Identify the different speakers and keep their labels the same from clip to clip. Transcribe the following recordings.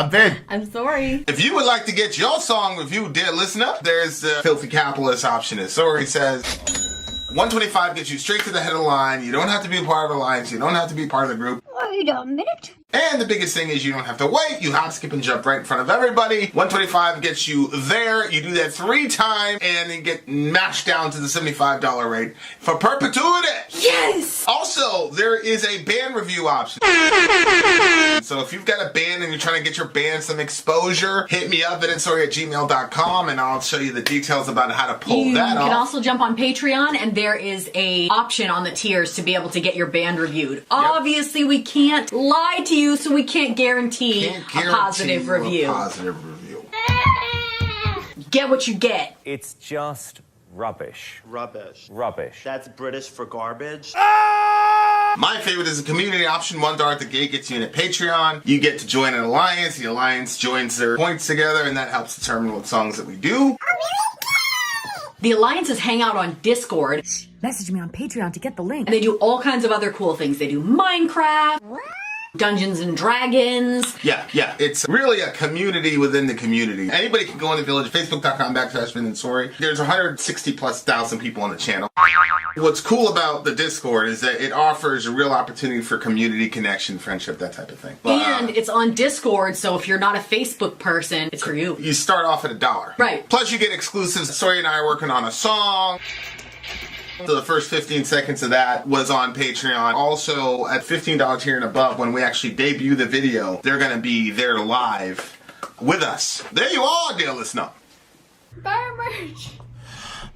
Speaker 1: I'm Vin.
Speaker 2: I'm Sori.
Speaker 1: If you would like to get your song reviewed, dear listener, there's the filthy capitalist option. As Sori says, $125 gets you straight to the head of the line. You don't have to be a part of the alliance. You don't have to be part of the group.
Speaker 3: Wait a minute.
Speaker 1: And the biggest thing is you don't have to wait. You hop, skip, and jump right in front of everybody. $125 gets you there. You do that 3 times, and then get mashed down to the $75 rate for perpetuity.
Speaker 2: Yes!
Speaker 1: Also, there is a band review option. So if you've got a band and you're trying to get your band some exposure, hit me up at villageXchange@gmail.com, and I'll show you the details about how to pull that off.
Speaker 2: You can also jump on Patreon, and there is a option on the tiers to be able to get your band reviewed. Yep. Obviously, we can't lie to you, so we can't guarantee a positive review. Get what you get.
Speaker 4: It's just rubbish.
Speaker 5: Rubbish.
Speaker 4: Rubbish.
Speaker 5: That's British for garbage.
Speaker 1: My favorite is the community option. $1 at the gate gets you in at Patreon. You get to join an alliance. The alliance joins their points together, and that helps determine what songs that we do.
Speaker 2: The alliances hang out on Discord.
Speaker 6: Message me on Patreon to get the link.
Speaker 2: And they do all kinds of other cool things. They do Minecraft, Dungeons and Dragons.
Speaker 1: Yeah. It's really a community within the community. Anybody can go on the village, facebook.com/Vin and Sori. There's 160,000+ people on the channel. What's cool about the Discord is that it offers a real opportunity for community connection, friendship, that type of thing.
Speaker 2: And it's on Discord, so if you're not a Facebook person, it's for you.
Speaker 1: You start off at $1.
Speaker 2: Right.
Speaker 1: Plus you get exclusives. Sori and I are working on a song. So the first 15 seconds of that was on Patreon. Also, at $15 tier and above, when we actually debut the video, they're going to be there live with us. There you are, dear listener.
Speaker 2: Buy our merch.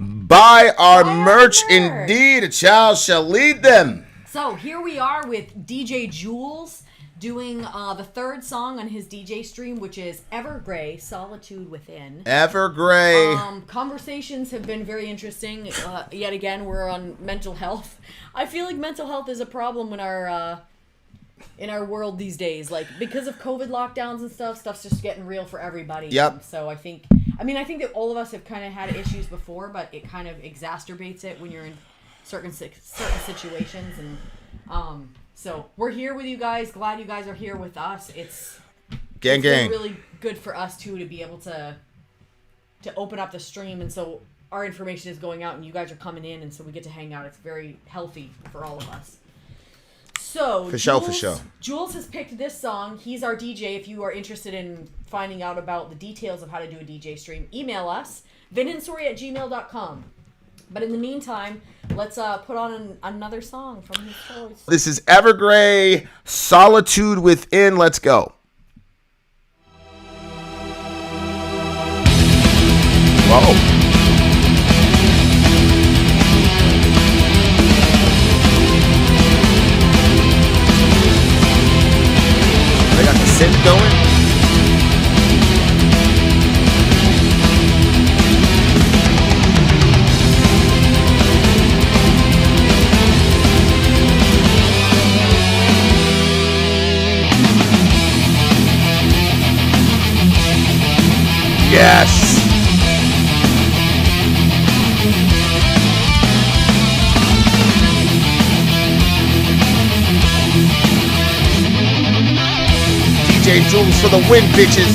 Speaker 1: Buy our merch, indeed. A child shall lead them.
Speaker 2: So here we are with DJ Jules doing the 3rd song on his DJ stream, which is Evergrey, Solitude Within.
Speaker 1: Evergrey.
Speaker 2: Conversations have been very interesting. Yet again, we're on mental health. I feel like mental health is a problem in our world these days. Like, because of COVID lockdowns and stuff's just getting real for everybody.
Speaker 1: Yep.
Speaker 2: So I think that all of us have kind of had issues before, but it kind of exacerbates it when you're in certain situations. And so we're here with you guys. Glad you guys are here with us. It's
Speaker 1: gang.
Speaker 2: really good for us too to be able to open up the stream, and so our information is going out and you guys are coming in, and so we get to hang out. It's very healthy for all of us. So
Speaker 1: for sure.
Speaker 2: Jules has picked this song. He's our DJ. If you are interested in finding out about the details of how to do a DJ stream, email us vinandsori@gmail.com. But in the meantime, let's put on another song from his choice.
Speaker 1: This is Evergrey, Solitude Within. Let's go. Whoa. They got the synth going. Yes! DJ Jules for the win, bitches!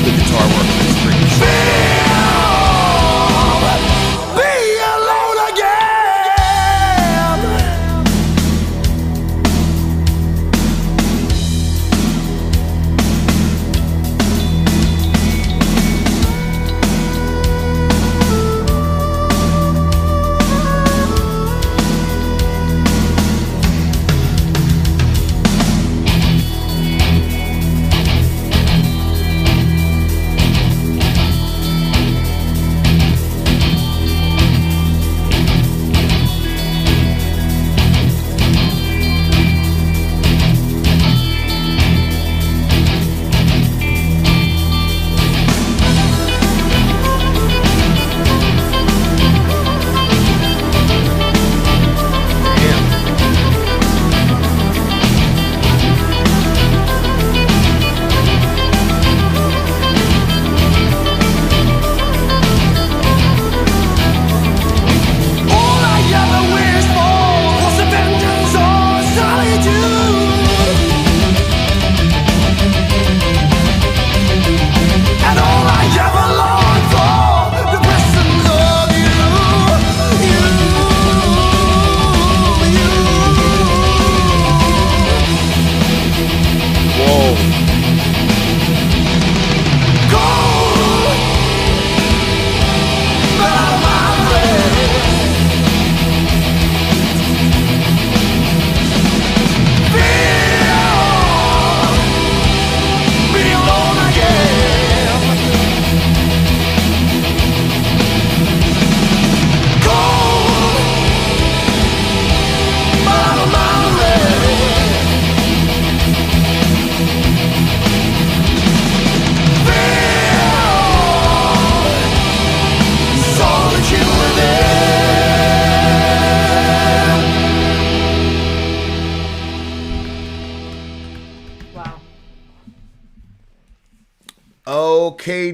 Speaker 1: love the guitar work. It's pretty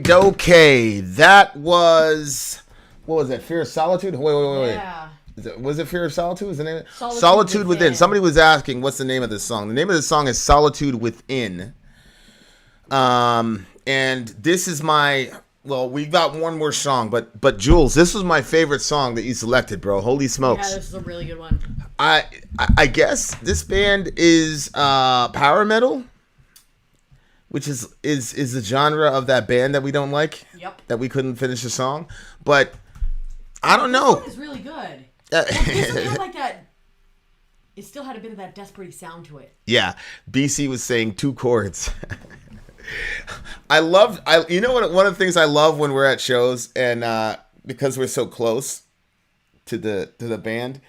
Speaker 1: Okay, that was, what was that? Fear of Solitude? Wait.
Speaker 2: Yeah.
Speaker 1: Was it Fear of Solitude? Is the name?
Speaker 2: Solitude
Speaker 1: Within. Somebody was asking, what's the name of this song? The name of the song is Solitude Within. And this is my, well, we got one more song, but Jules, this was my favorite song that you selected, bro. Holy smokes!
Speaker 2: Yeah, this is a really good one.
Speaker 1: I guess this band is power metal, which is the genre of that band that we don't like.
Speaker 2: Yep. That
Speaker 1: we couldn't finish the song, but I don't know.
Speaker 2: This one is really good. This one had like that. It still had a bit of that desperate sound to it.
Speaker 1: Yeah, BC was saying 2 chords. You know what? One of the things I love when we're at shows, and because we're so close to the band,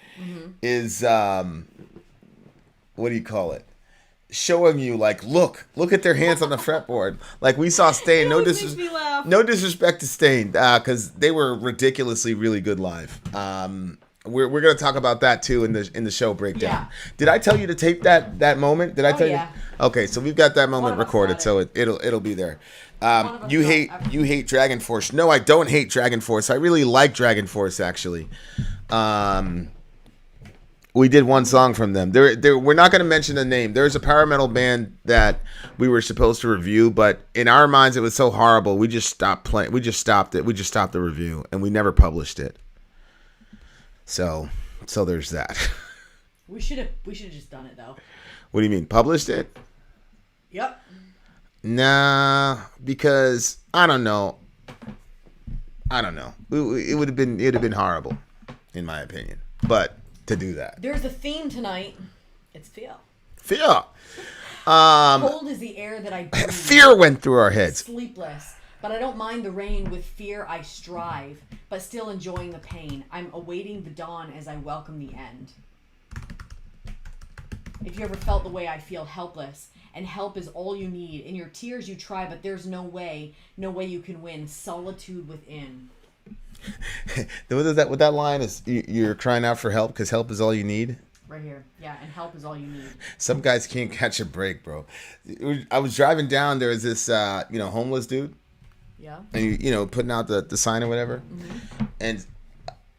Speaker 1: is what do you call it? Showing you, like, look at their hands on the fretboard. Like, we saw Stain. No disrespect to Stain, because they were ridiculously really good live. We're gonna talk about that too in the show breakdown. Yeah. Did I tell you to tape that moment? Did I tell you? Okay, so we've got that moment recorded, so it'll be there. You hate Dragon Force. No, I don't hate Dragon Force. I really like Dragon Force, actually. We did one song from them. We're not going to mention the name. There's a power metal band that we were supposed to review, but in our minds it was so horrible, we just stopped playing. We just stopped it. We just stopped the review, and we never published it. So there's that.
Speaker 2: We should have just done it though.
Speaker 1: What do you mean, published it?
Speaker 2: Yep.
Speaker 1: Nah, because I don't know. It would have been horrible, in my opinion. But to do that,
Speaker 2: there's a theme tonight. It's fear.
Speaker 1: Fear.
Speaker 2: Cold is the air that I breathe.
Speaker 1: Fear went through our heads.
Speaker 2: Sleepless, but I don't mind the rain. With fear I strive, but still enjoying the pain. I'm awaiting the dawn as I welcome the end. If you ever felt the way I feel, helpless, and help is all you need. In your tears you try, but there's no way you can win. Solitude within.
Speaker 1: What that line is, you're crying out for help because help is all you need.
Speaker 2: Right here. Yeah, and help is all you need.
Speaker 1: Some guys can't catch a break, bro. I was driving down, there was this homeless dude.
Speaker 2: Yeah.
Speaker 1: And putting out the sign or whatever.
Speaker 2: Mm-hmm.
Speaker 1: And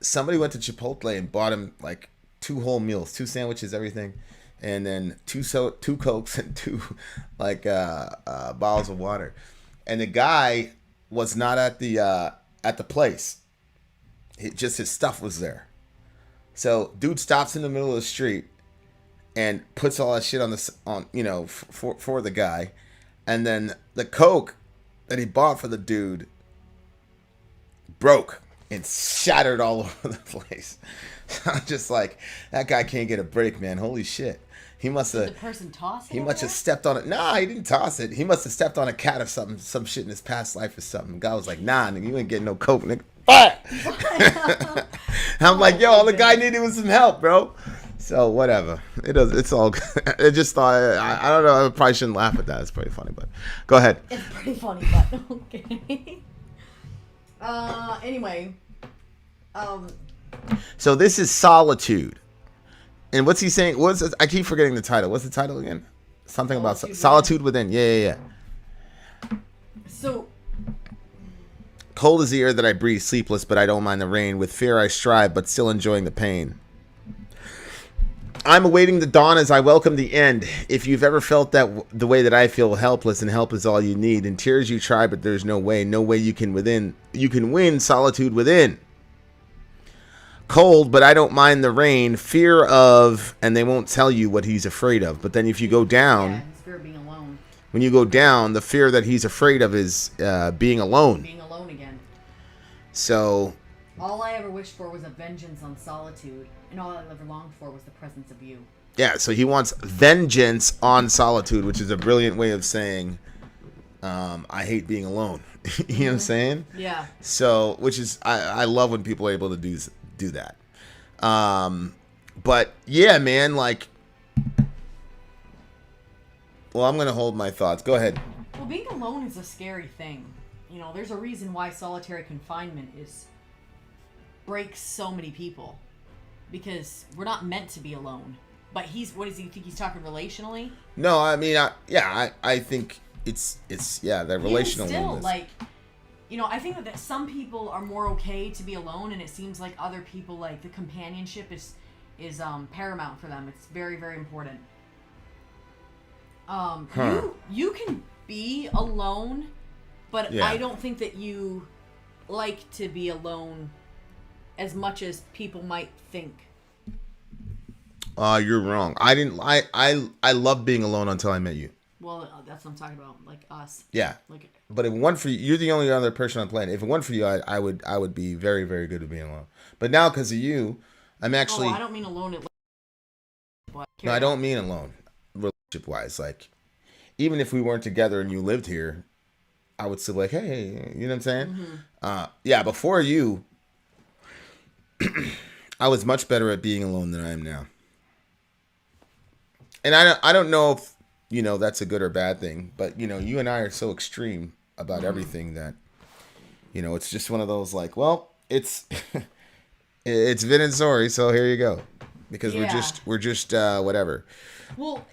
Speaker 1: somebody went to Chipotle and bought him like 2 whole meals, 2 sandwiches, everything. And then 2 Cokes and 2 bottles of water.
Speaker 3: and the guy was not at the place. Just his stuff was there. So dude stops in the middle of the street and puts all that shit for the guy, and then the coke that he bought for the dude broke and shattered all over the place. I'm just like, that guy can't get a break, man. Holy shit. He must have.
Speaker 2: Did the person toss it?
Speaker 3: He must have stepped on it. Nah, he didn't toss it. He must have stepped on a cat or something, some shit in his past life or something. The guy was like, nah, nigga, you ain't getting no coke, nigga. I'm like, yo, all the guy needed was some help, bro. So whatever. It's all good. I just thought, I don't know, I probably shouldn't laugh at that. It's pretty funny, but go ahead.
Speaker 2: It's pretty funny, but okay. Anyway.
Speaker 3: So this is Solitude. And what's he saying? I keep forgetting the title. What's the title again? Something about Solitude Within. Yeah.
Speaker 2: So.
Speaker 3: Cold is the air that I breathe, sleepless, but I don't mind the rain. With fear I strive, but still enjoying the pain. I'm awaiting the dawn as I welcome the end. If you've ever felt that the way that I feel, helpless, and help is all you need. In tears you try, but there's no way you can win solitude within. Cold, but I don't mind the rain. Fear of, and they won't tell you what he's afraid of. But then if you go down,
Speaker 2: his fear of being alone.
Speaker 3: When you go down, the fear that he's afraid of is being alone.
Speaker 2: Being alone again.
Speaker 3: So.
Speaker 2: All I ever wished for was a vengeance on solitude, and all I ever longed for was the presence of you.
Speaker 3: Yeah, so he wants vengeance on solitude, which is a brilliant way of saying, I hate being alone. You know what I'm saying?
Speaker 2: Yeah.
Speaker 3: So, which is, I love when people are able to do that. But yeah, man, like, well, I'm going to hold my thoughts. Go ahead.
Speaker 2: Well, being alone is a scary thing. There's a reason why solitary confinement breaks so many people, because we're not meant to be alone. But what does he think he's talking relationally?
Speaker 3: No, I mean, I think it's that relational.
Speaker 2: Still, like, I think that some people are more okay to be alone, and it seems like other people, like, the companionship is paramount for them. It's very, very important. You can be alone, but I don't think that you like to be alone as much as people might think.
Speaker 3: You're wrong. I love being alone until I met you.
Speaker 2: Well, that's what I'm talking about, like us.
Speaker 3: Yeah.
Speaker 2: Like,
Speaker 3: but if it weren't for you, you're the only other person on the planet. If it weren't for you, I would be very, very good at being alone. But now, because of you, I'm actually.
Speaker 2: I don't mean alone.
Speaker 3: No, I don't mean alone, relationship wise. Like, even if we weren't together and you lived here, I would still be like, hey, you know what I'm saying? Mm-hmm. Before you, I was much better at being alone than I am now. And I don't know if, that's a good or bad thing, but, you and I are so extreme about everything that, it's just one of those, like, well, it's it's Vin and Sori, so here you go. Because we're just whatever.
Speaker 2: Well,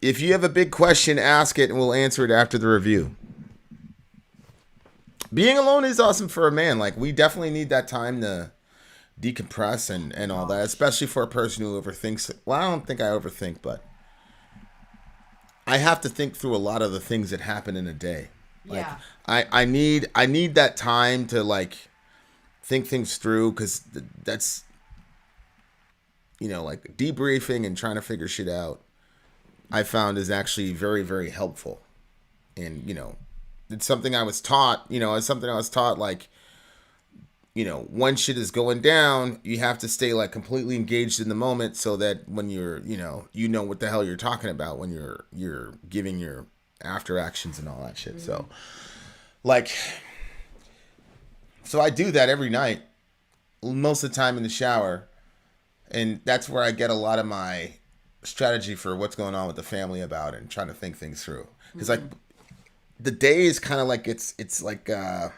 Speaker 3: if you have a big question, ask it and we'll answer it after the review. Being alone is awesome for a man. Like, we definitely need that time to decompress and all that, especially for a person who overthinks it. Well, I don't think I overthink, but I have to think through a lot of the things that happen in a day. Like, I need that time to, like, think things through, because that's, like, debriefing and trying to figure shit out, I found is actually very, very helpful. And, it's something I was taught, like, when shit is going down, you have to stay, like, completely engaged in the moment, so that when you're, what the hell you're talking about when you're giving your after actions and all that shit. Mm-hmm. So, like, so I do that every night, most of the time in the shower, and that's where I get a lot of my strategy for what's going on with the family about it and trying to think things through. Because, like, the day is kind of like, it's like, if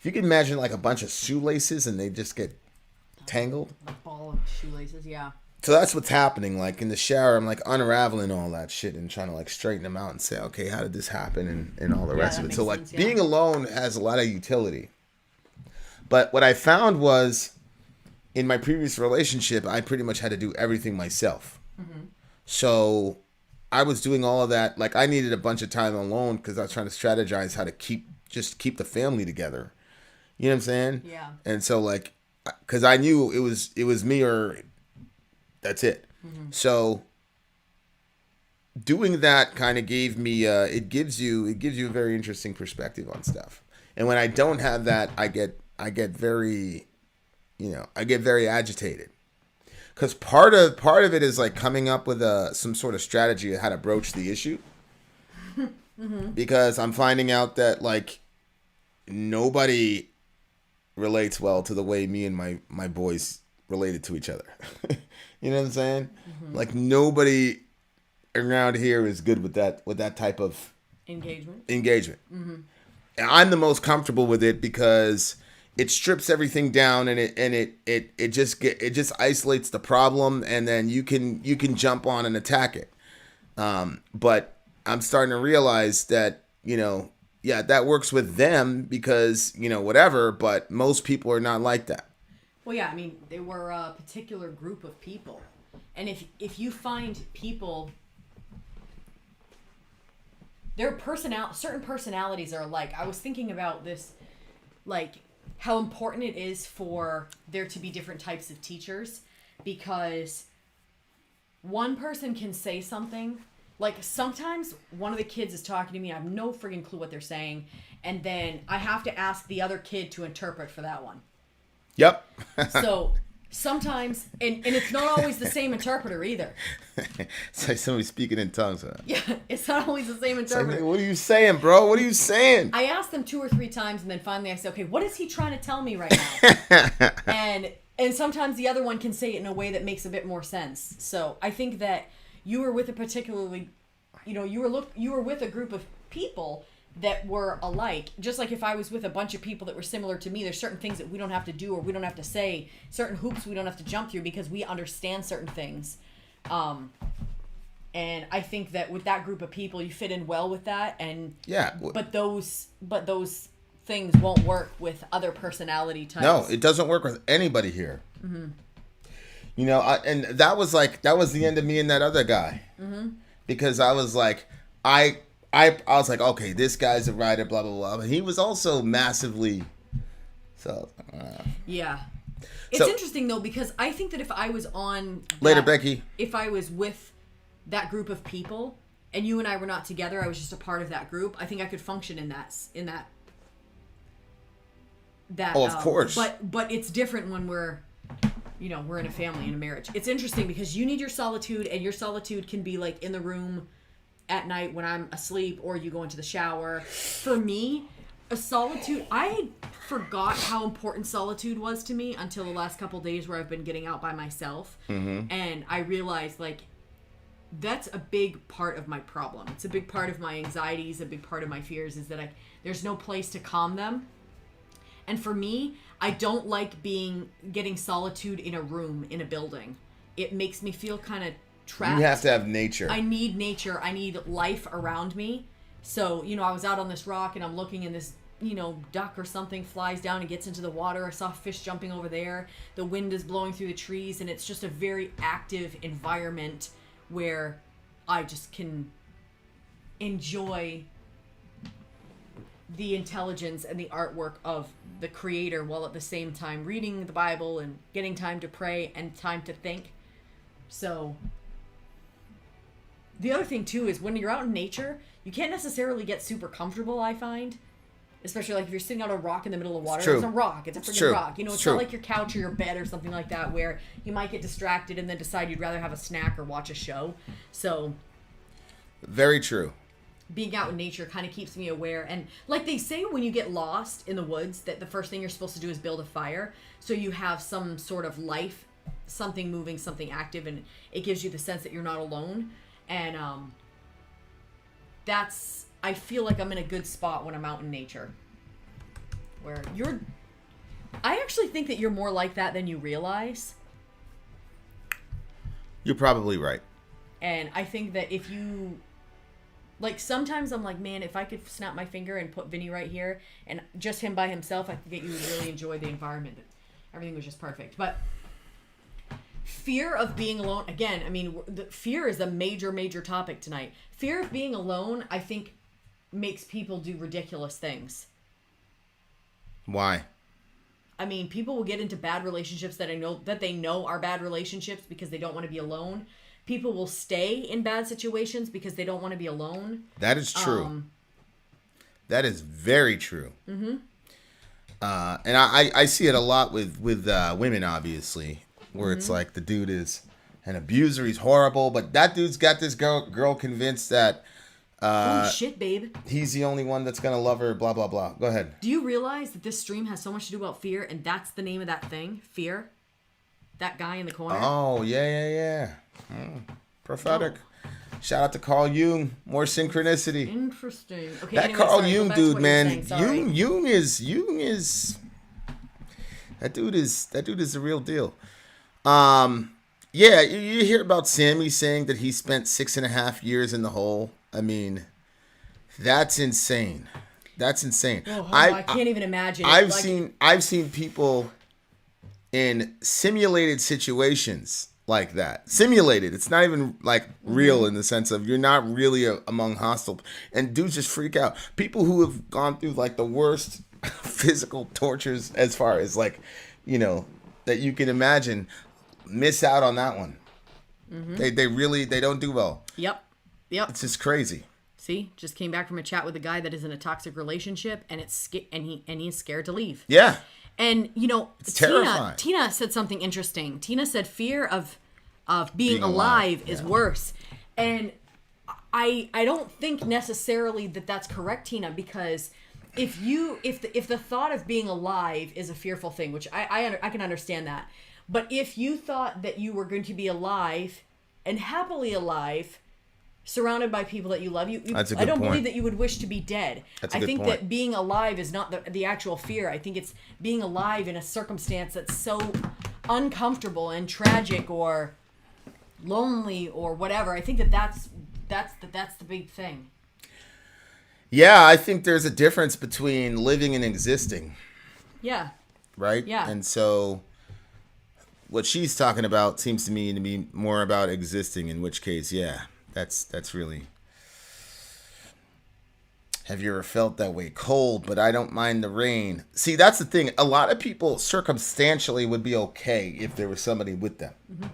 Speaker 3: you can imagine, like, a bunch of shoelaces and they just get tangled.
Speaker 2: A ball of shoelaces, yeah.
Speaker 3: So that's what's happening. Like, in the shower, I'm, like, unraveling all that shit and trying to, like, straighten them out and say, okay, how did this happen, and all the rest of it. So, like, being alone has a lot of utility. But what I found was, in my previous relationship, I pretty much had to do everything myself. Mm-hmm. So I was doing all of that. Like, I needed a bunch of time alone because I was trying to strategize how to keep the family together. You know what I'm saying?
Speaker 2: Yeah.
Speaker 3: And so, like, because I knew it was me or that's it. So doing that kind of gave me it gives you a very interesting perspective on stuff. And when I don't have that, I get very, I get very agitated. Because part of it is like coming up with some sort of strategy of how to broach the issue. Because I'm finding out that like nobody relates well to the way me and my boys related to each other. You know what I'm saying? Like nobody around here is good with that type of engagement. And I'm the most comfortable with it because it strips everything down and it just isolates the problem, and then you can jump on and attack it. But I'm starting to realize that, yeah, that works with them because, whatever, but most people are not like that.
Speaker 2: Well, yeah, I mean, they were a particular group of people. And if you find people, certain personalities are alike. I was thinking about this, like, how important it is for there to be different types of teachers, because one person can say something. Like, sometimes one of the kids is talking to me, I have no friggin' clue what they're saying, and then I have to ask the other kid to interpret for that one.
Speaker 3: Yep.
Speaker 2: So, sometimes, and it's not always the same interpreter either.
Speaker 3: It's like somebody speaking in tongues. Huh?
Speaker 2: Yeah, it's not always the same interpreter.
Speaker 3: Like, what are you saying, bro? What are you saying?
Speaker 2: I asked them 2 or 3 times, and then finally I said, okay, what is he trying to tell me right now? And sometimes the other one can say it in a way that makes a bit more sense. So I think that you were with a particularly, you were with a group of people that were alike. Just like if I was with a bunch of people that were similar to me, there's certain things that we don't have to do or we don't have to say, certain hoops we don't have to jump through because we understand certain things. And I think that with that group of people, you fit in well with that. And
Speaker 3: yeah,
Speaker 2: but those things won't work with other personality types.
Speaker 3: No, it doesn't work with anybody here. Mm-hmm. And that was the end of me and that other guy. Mm-hmm. Because I was like, I was like, okay, this guy's a writer, blah, blah, blah. But he was also massively, so.
Speaker 2: Yeah. It's interesting, though, because I think that if I was
Speaker 3: Becky.
Speaker 2: If I was with that group of people, and you and I were not together, I was just a part of that group, I think I could function in that.
Speaker 3: Oh, of course.
Speaker 2: But it's different when we're in a family, in a marriage. It's interesting because you need your solitude, and your solitude can be like in the room at night when I'm asleep, or you go into the shower. For me, a solitude, I forgot how important solitude was to me until the last couple days where I've been getting out by myself. Mm-hmm. And I realized, like, that's a big part of my problem. It's a big part of my anxieties, a big part of my fears, is that there's no place to calm them. And for me, I don't like getting solitude in a room, in a building. It makes me feel kind of trapped.
Speaker 3: You have to have nature.
Speaker 2: I need nature. I need life around me. So, I was out on this rock and I'm looking, and this, duck or something flies down and gets into the water. I saw fish jumping over there. The wind is blowing through the trees, and it's just a very active environment where I just can enjoy the intelligence and the artwork of the creator, while at the same time reading the Bible and getting time to pray and time to think. So the other thing too is when you're out in nature, you can't necessarily get super comfortable, I find. Especially like if you're sitting on a rock in the middle of water. It's a rock. It's a freaking rock. It's not like your couch or your bed or something like that where you might get distracted and then decide you'd rather have a snack or watch a show. So
Speaker 3: very true.
Speaker 2: Being out in nature kind of keeps me aware. And like they say, when you get lost in the woods, that the first thing you're supposed to do is build a fire. So you have some sort of life, something moving, something active, and it gives you the sense that you're not alone. And I feel like I'm in a good spot when I'm out in nature. Where I actually think that you're more like that than you realize.
Speaker 3: You're probably right.
Speaker 2: And I think that if you... Like, sometimes I'm like, man, if I could snap my finger and put Vinny right here, and just him by himself, I think that you would really enjoy the environment. Everything was just perfect. But fear of being alone. Again, I mean, fear is a major topic tonight. Fear of being alone, I think, makes people do ridiculous things.
Speaker 3: Why?
Speaker 2: I mean, people will get into bad relationships that they know are bad relationships because they don't want to be alone. People will stay in bad situations because they don't want to be alone.
Speaker 3: That is true. That is very true. Mm-hmm. And I see it a lot with women, obviously, where it's like the dude is an abuser, he's horrible, but that dude's got this girl convinced that
Speaker 2: Holy shit, babe.
Speaker 3: he's the only one that's gonna love her, blah blah blah. Go ahead.
Speaker 2: Do you realize that this stream has so much to do about fear, and that's the name of that thing? Fear? That guy in the corner?
Speaker 3: Oh, yeah. Prophetic. Shout out to Carl Jung. More synchronicity.
Speaker 2: Interesting. Okay,
Speaker 3: That
Speaker 2: anyway,
Speaker 3: Carl
Speaker 2: sorry, go
Speaker 3: Jung
Speaker 2: back to
Speaker 3: dude,
Speaker 2: what you were
Speaker 3: man.
Speaker 2: saying, sorry.
Speaker 3: Jung is that dude is the real deal. Yeah, you hear about Sammy saying that he spent 6.5 years in the hole. I mean, that's insane. That's insane.
Speaker 2: Oh, I can't even imagine.
Speaker 3: I've seen people in simulated situations like that. Simulated. It's not even like real in the sense of you're not really among hostile. And dudes just freak out. People who have gone through like the worst physical tortures as far as like, you know, that you can imagine miss out on that one. Mm-hmm. They don't do well.
Speaker 2: Yep.
Speaker 3: It's just crazy.
Speaker 2: See, just came back from a chat with a guy that is in a toxic relationship, and he's scared to leave.
Speaker 3: Yeah.
Speaker 2: And you know,
Speaker 3: It's terrifying.
Speaker 2: Tina said something interesting. Tina said fear of being alive is worse, and I don't think necessarily that that's correct, Tina, because if the thought of being alive is a fearful thing, which I can understand that, but if you thought that you were going to be alive and happily alive, surrounded by people that you love, I don't believe that you would wish to be dead. I think that being alive is not the actual fear. I think it's being alive in a circumstance that's so uncomfortable and tragic or lonely or whatever. I think that's the big thing.
Speaker 3: Yeah, I think there's a difference between living and existing.
Speaker 2: Yeah.
Speaker 3: Right?
Speaker 2: Yeah.
Speaker 3: And so what she's talking about seems to me to be more about existing, in which case, yeah. That's really. Have you ever felt that way? Cold, but I don't mind the rain. See, that's the thing. A lot of people circumstantially would be okay if there was somebody with them. Mm-hmm.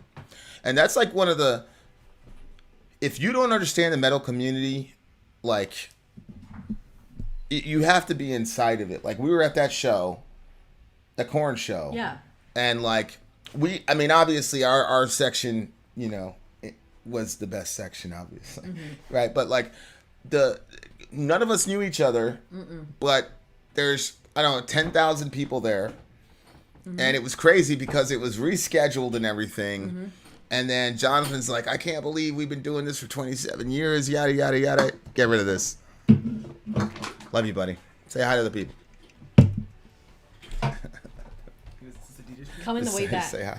Speaker 3: And that's like one of the. If you don't understand the metal community, like, you have to be inside of it. Like, we were at that show, the Korn show.
Speaker 2: Yeah.
Speaker 3: And like, obviously our section, you know, was the best section, obviously, right? But like, none of us knew each other, but there's 10,000 people there, and it was crazy because it was rescheduled and everything. And then Jonathan's like, I can't believe we've been doing this for 27 years, yada yada yada. Get rid of this. Love you, buddy. Say hi to the people.
Speaker 2: Come in the way back.
Speaker 3: Say hi.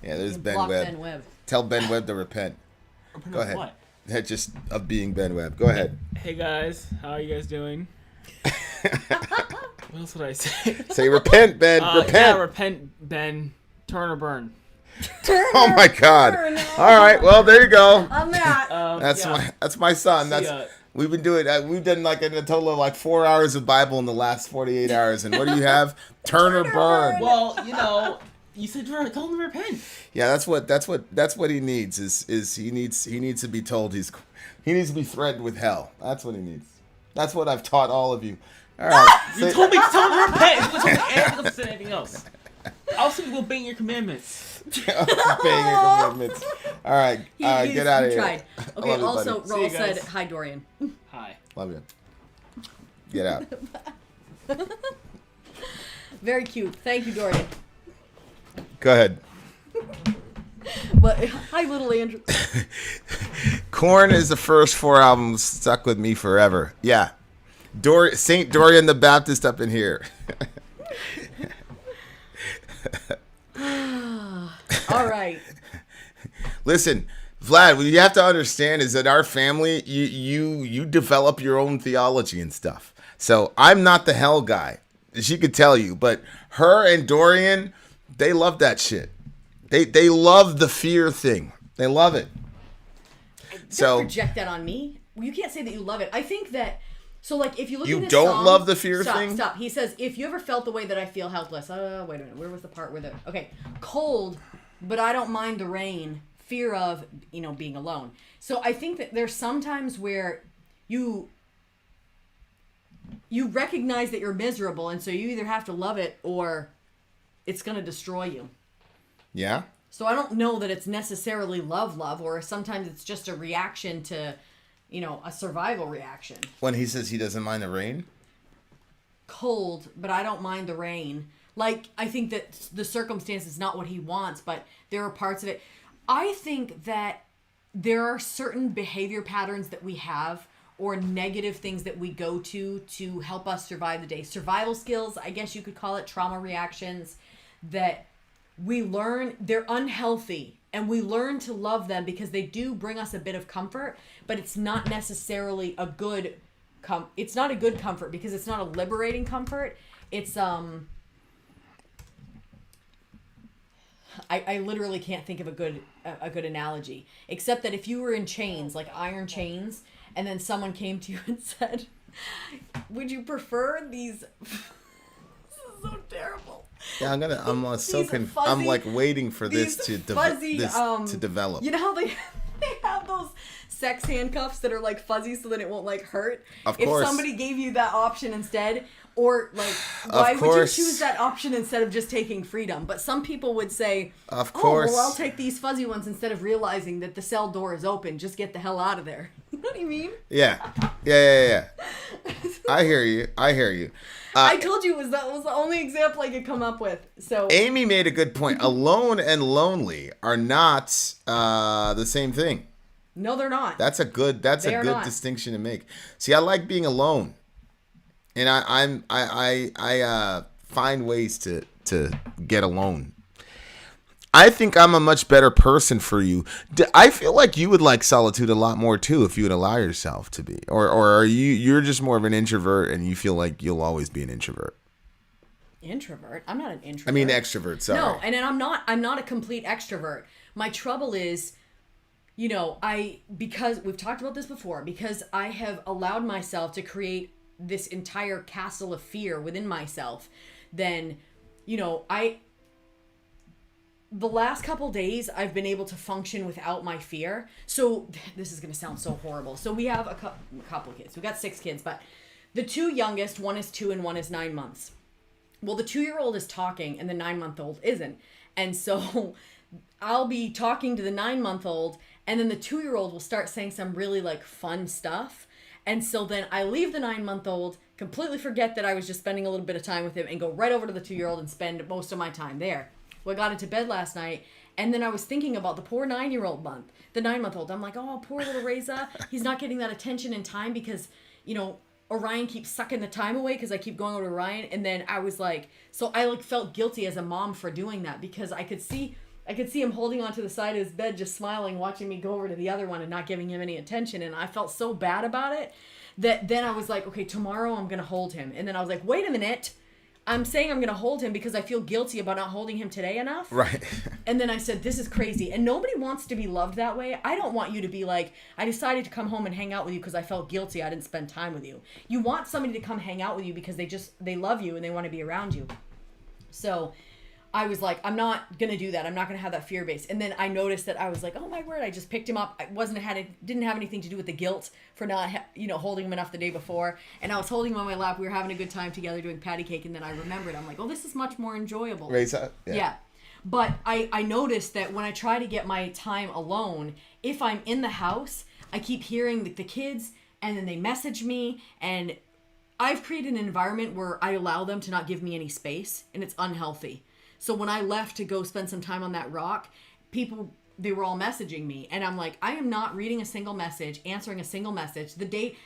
Speaker 3: Yeah, there's Ben
Speaker 2: Block
Speaker 3: Webb.
Speaker 2: Ben Webb.
Speaker 3: Tell Ben Webb to repent. Go ahead.
Speaker 5: What?
Speaker 3: Just of being Ben Webb. Go ahead.
Speaker 7: Hey guys, how are you guys doing? What else would I say?
Speaker 3: Say repent, Ben. Repent.
Speaker 7: Yeah, repent, Ben. Turn or burn.
Speaker 3: Oh my God. All right. Well, there you go.
Speaker 2: I'm not.
Speaker 3: That's my son. We've been doing. We've done like a total of like 4 hours of Bible in the last 48 hours. And what do you have? Turn or burn.
Speaker 7: Well, you know, you said tell him to repent.
Speaker 3: Yeah, that's what he needs. Is he needs to be told he needs to be threatened with hell. That's what he needs. That's what I've taught all of you. All right.
Speaker 7: You told me to tell him to repent. You told me to say anything else. I'll say we'll obey your commandments.
Speaker 3: Obeying your commitments. All right. Get out of here.
Speaker 2: Tried. Okay.
Speaker 3: Love you,
Speaker 2: Also,
Speaker 3: buddy.
Speaker 2: Raul
Speaker 7: See you guys.
Speaker 2: said hi, Dorian.
Speaker 7: Hi.
Speaker 3: Love you. Get out.
Speaker 2: Very cute. Thank you, Dorian.
Speaker 3: Go ahead.
Speaker 2: But hi, little Andrew.
Speaker 3: Korn is the first 4 albums stuck with me forever. Yeah. Saint Dorian the Baptist up in here.
Speaker 2: All right.
Speaker 3: Listen, Vlad, what you have to understand is that our family, you develop your own theology and stuff. So I'm not the hell guy. She could tell you, but her and Dorian, they love that shit. They love the fear thing. They love it.
Speaker 2: Don't project that on me. You can't say that you love it. I think that. So, like, if you look at this
Speaker 3: don't
Speaker 2: song,
Speaker 3: love the fear thing?
Speaker 2: Stop. He says, if you ever felt the way that I feel helpless. Wait a minute. Where was the part where the... Okay. Cold, but I don't mind the rain. Fear of, being alone. So, I think that there's sometimes where you recognize that you're miserable, and so you either have to love it or it's going to destroy you.
Speaker 3: Yeah?
Speaker 2: So, I don't know that it's necessarily love, or sometimes it's just a reaction to... a survival reaction.
Speaker 3: When he says he doesn't mind the rain?
Speaker 2: Cold, but I don't mind the rain. Like, I think that the circumstance is not what he wants, but there are parts of it. I think that there are certain behavior patterns that we have or negative things that we go to help us survive the day. Survival skills, I guess you could call it, trauma reactions that we learn. They're unhealthy. And we learn to love them because they do bring us a bit of comfort, but it's not necessarily a good it's not a good comfort because it's not a liberating comfort. It's I literally can't think of a good analogy, except that if you were in chains, like iron chains, and then someone came to you and said, "Would you prefer these?" This is so terrible.
Speaker 3: Yeah, I'm like waiting for this to develop.
Speaker 2: You know how they have those sex handcuffs that are like fuzzy so that it won't like hurt?
Speaker 3: Of course.
Speaker 2: If somebody gave you that option instead, or like, why would you choose that option instead of just taking freedom? But some people would say,
Speaker 3: of course.
Speaker 2: Oh, well, I'll take these fuzzy ones instead of realizing that the cell door is open. Just get the hell out of there. You know what I mean?
Speaker 3: Yeah. I hear you.
Speaker 2: I told you that was the only example I could come up with. So
Speaker 3: Amy made a good point. Alone and lonely are not the same thing.
Speaker 2: No, they're not.
Speaker 3: That's a good distinction to make. See, I like being alone, and I find ways to get alone. I think I'm a much better person for you. I feel like you would like solitude a lot more too if you would allow yourself to be. Or are you're just more of an introvert and you feel like you'll always be an introvert?
Speaker 2: Introvert? I'm not an introvert.
Speaker 3: I mean extrovert, sorry.
Speaker 2: No, and then I'm not a complete extrovert. My trouble is, because we've talked about this before, because I have allowed myself to create this entire castle of fear within myself, then, the last couple days I've been able to function without my fear. So this is going to sound so horrible. So we have a couple of kids. We've got 6 kids, but the 2 youngest, one is 2 and one is 9 months. Well, the 2-year-old is talking and the 9-month-old isn't. And so I'll be talking to the 9-month-old and then the 2-year-old will start saying some really like fun stuff. And so then I leave the 9-month-old, completely forget that I was just spending a little bit of time with him and go right over to the 2-year-old and spend most of my time there. Well, I got into bed last night, and then I was thinking about the poor 9-month-old. The 9-month-old. I'm like, oh, poor little Reza. He's not getting that attention in time because, Orion keeps sucking the time away because I keep going over to Orion. And then I was like, so I felt guilty as a mom for doing that because I could see him holding onto the side of his bed, just smiling, watching me go over to the other one and not giving him any attention. And I felt so bad about it that then I was like, okay, tomorrow I'm going to hold him. And then I was like, wait a minute. I'm saying I'm going to hold him because I feel guilty about not holding him today enough.
Speaker 3: Right.
Speaker 2: And then I said, this is crazy. And nobody wants to be loved that way. I don't want you to be like, I decided to come home and hang out with you because I felt guilty I didn't spend time with you. You want somebody to come hang out with you because they love you and they want to be around you. So I was like, I'm not going to do that. I'm not going to have that fear base. And then I noticed that I was like, oh my word, I just picked him up. It didn't have anything to do with the guilt for not, holding him enough the day before. And I was holding him on my lap. We were having a good time together doing patty cake. And then I remembered, I'm like, oh, this is much more enjoyable.
Speaker 3: Reza?
Speaker 2: Yeah. But I noticed that when I try to get my time alone, if I'm in the house, I keep hearing the kids and then they message me and I've created an environment where I allow them to not give me any space and it's unhealthy. So when I left to go spend some time on that rock, they were all messaging me. And I'm like, I am not reading a single message, answering a single message.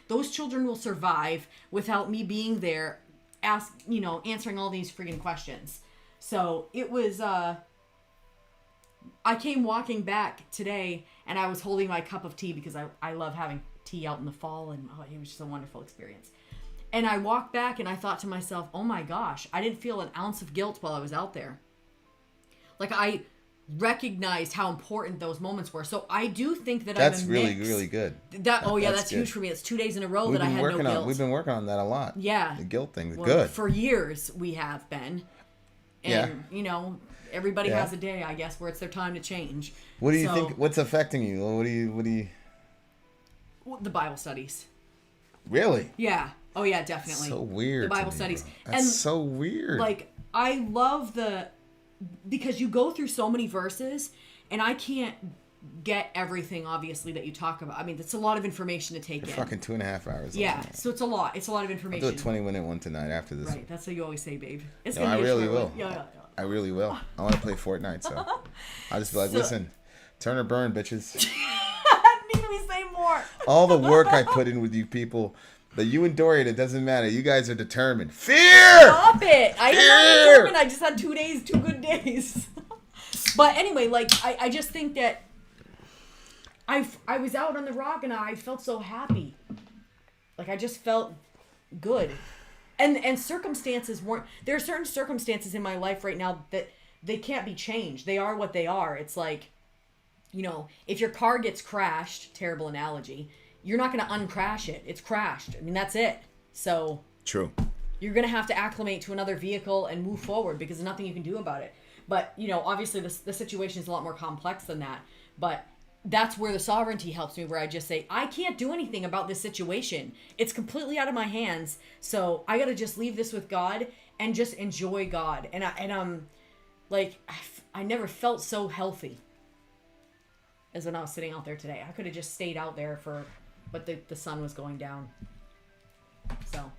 Speaker 2: Those children will survive without me being there, answering all these friggin' questions. So it was, I came walking back today and I was holding my cup of tea because I love having tea out in the fall and it was just a wonderful experience. And I walked back and I thought to myself, oh my gosh, I didn't feel an ounce of guilt while I was out there. Like recognized how important those moments were. So I do think that
Speaker 3: That's
Speaker 2: I'm a
Speaker 3: really,
Speaker 2: mix.
Speaker 3: really good.
Speaker 2: That's
Speaker 3: good.
Speaker 2: huge for me. It's 2 days in a row that I had no guilt.
Speaker 3: We've been working on that a lot.
Speaker 2: Yeah.
Speaker 3: The guilt thing.
Speaker 2: Well,
Speaker 3: Good.
Speaker 2: For years we have been. And, you know, everybody
Speaker 3: Yeah.
Speaker 2: has a day, I guess, where it's their time to change.
Speaker 3: What do you think? What's affecting you? What do you?
Speaker 2: The Bible studies.
Speaker 3: Really?
Speaker 2: Yeah. Oh, yeah, definitely.
Speaker 3: So weird.
Speaker 2: The Bible
Speaker 3: to me,
Speaker 2: studies.
Speaker 3: bro. That's so weird.
Speaker 2: Like, I love because you go through so many verses, and I can't get everything, obviously, that you talk about. I mean, it's a lot of information to take in.
Speaker 3: Fucking 2.5 hours.
Speaker 2: Yeah, so it's a lot. It's a lot of information.
Speaker 3: I'll do a 20-minute one tonight after this.
Speaker 2: Right, that's what you always say, babe. It's
Speaker 3: No,
Speaker 2: gonna
Speaker 3: I
Speaker 2: be a
Speaker 3: really
Speaker 2: short
Speaker 3: will.
Speaker 2: one. Yeah.
Speaker 3: I really will. I want to play Fortnite, so I'll just be like, listen, turn or burn, bitches.
Speaker 2: Need we say more?
Speaker 3: All the work I put in with you people, but you and Dorian, it doesn't matter. You guys are determined. Fear!
Speaker 2: Stop it! I'm not determined. I just had 2 days, 2 good days. But anyway, like, I just think that I was out on the rock and I felt so happy. Like, I just felt good. And circumstances weren't... There are certain circumstances in my life right now that they can't be changed. They are what they are. It's like, you know, if your car gets crashed, terrible analogy, you're not going to uncrash it. It's crashed. I mean, that's it. So...
Speaker 3: True.
Speaker 2: You're going to have to acclimate to another vehicle and move forward because there's nothing you can do about it. But, you know, obviously the situation is a lot more complex than that. But that's where the sovereignty helps me, where I just say, I can't do anything about this situation. It's completely out of my hands. So I got to just leave this with God and just enjoy God. And I'm like, I never felt so healthy as when I was sitting out there today. I could have just stayed out there but the sun was going down. So...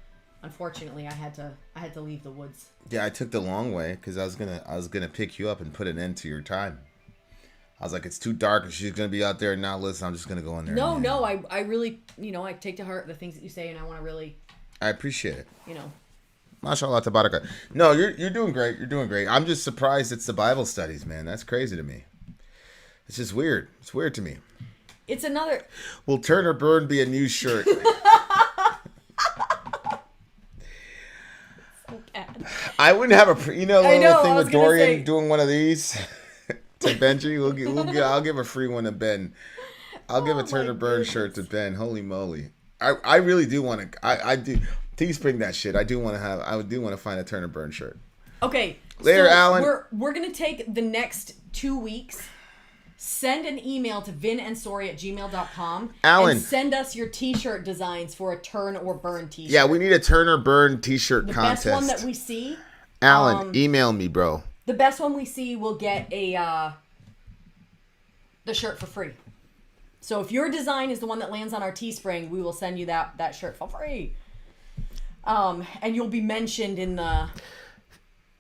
Speaker 2: Unfortunately, I had to leave the woods.
Speaker 3: Yeah, I took the long way because I was gonna pick you up and put an end to your time. I was like, it's too dark and she's gonna be out there and not listen. I'm just gonna go in there.
Speaker 2: No, I really, you know, I take to heart the things that you say, and I want to really.
Speaker 3: I appreciate it.
Speaker 2: You know.
Speaker 3: Mashallah, tabaraka. No, you're doing great. You're doing great. I'm just surprised it's the Bible studies, man. That's crazy to me. It's just weird. It's weird to me.
Speaker 2: It's another.
Speaker 3: Will Turn or Burn be a new shirt? I wouldn't have a little thing with Dorian doing one of these to Benji. I'll give a free one to Ben. I'll give a Turn or Burn shirt to Ben. Holy moly! I really do want to. I do Teespring that shit. I do want to find a Turn or Burn shirt.
Speaker 2: Okay.
Speaker 3: Later,
Speaker 2: so
Speaker 3: Alan.
Speaker 2: We're gonna take the next 2 weeks. Send an email to vinandsori@gmail.com.
Speaker 3: Alan.
Speaker 2: And send us your t-shirt designs for a Turn or Burn t-shirt.
Speaker 3: Yeah, we need a Turn or Burn t-shirt contest.
Speaker 2: The best one that we see.
Speaker 3: Alan, email me, bro.
Speaker 2: The best one we see will get the shirt for free. So if your design is the one that lands on our Teespring, we will send you that shirt for free. And you'll be mentioned in the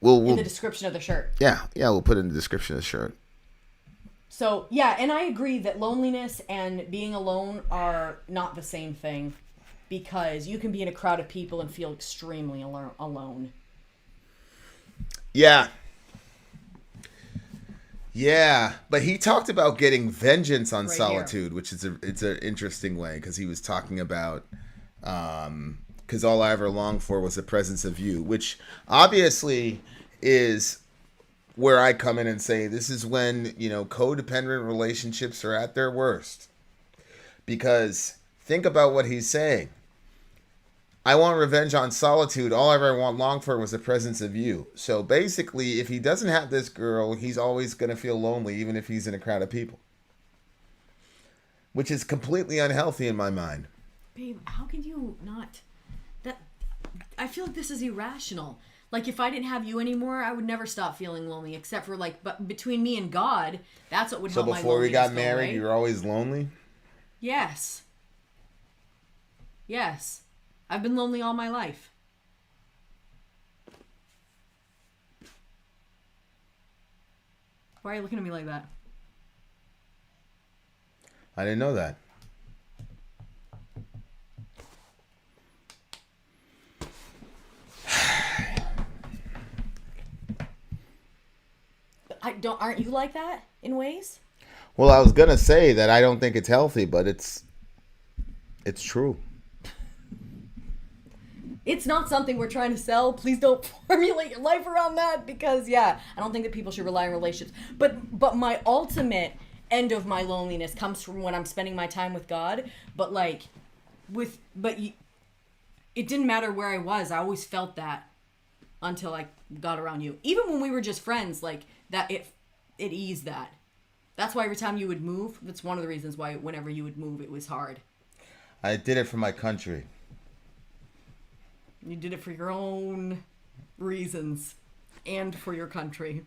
Speaker 2: in the description of the shirt.
Speaker 3: Yeah, we'll put it in the description of the shirt.
Speaker 2: So, yeah, and I agree that loneliness and being alone are not the same thing, because you can be in a crowd of people and feel extremely alone.
Speaker 3: Yeah. Yeah, but he talked about getting vengeance on solitude, which is it's an interesting way, because he was talking about because all I ever longed for was the presence of you, which obviously is where I come in and say this is when, you know, codependent relationships are at their worst. Because think about what he's saying. I want revenge on solitude. All I ever longed for was the presence of you. So basically, if he doesn't have this girl, he's always going to feel lonely, even if he's in a crowd of people. Which is completely unhealthy in my mind.
Speaker 2: Babe, how can you not... I feel like this is irrational. Like, if I didn't have you anymore, I would never stop feeling lonely, except for, like, but between me and God, that's what would help my loneliness.
Speaker 3: So before we got married,
Speaker 2: away.
Speaker 3: you were always lonely?
Speaker 2: Yes. Yes. I've been lonely all my life. Why are you looking at me like that?
Speaker 3: I didn't know that.
Speaker 2: Aren't you like that in ways?
Speaker 3: Well, I was gonna say that I don't think it's healthy, but it's true.
Speaker 2: It's not something we're trying to sell. Please don't formulate your life around that because, I don't think that people should rely on relationships. But my ultimate end of my loneliness comes from when I'm spending my time with God. But it didn't matter where I was. I always felt that until I got around you. Even when we were just friends, like that, it eased that. That's why every time you would move, that's one of the reasons why whenever you would move, it was hard.
Speaker 3: I did it for my country.
Speaker 2: You did it for your own reasons and for your country.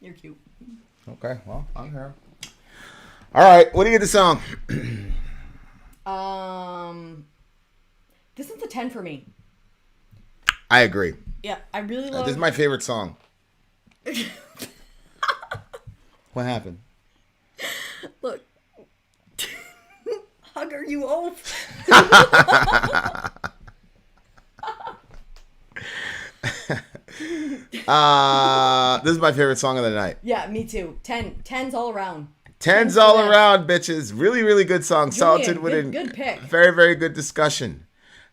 Speaker 2: You're cute.
Speaker 3: Okay, well, I'm here. All right, what do you get the song?
Speaker 2: This one's a 10 for me.
Speaker 3: I agree.
Speaker 2: Yeah, I really love
Speaker 3: This is my favorite song. What happened?
Speaker 2: Look. Hugger, you oaf.
Speaker 3: This is my favorite song of the night.
Speaker 2: Yeah, me too. 10s all around.
Speaker 3: 10s all around, bitches. Really, really good song. Solitude Within.
Speaker 2: Good pick.
Speaker 3: Very, very good discussion.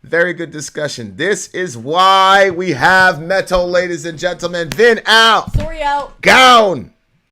Speaker 3: Very good discussion. This is why we have metal, ladies and gentlemen. Vin out.
Speaker 2: Sori out.
Speaker 3: Gown.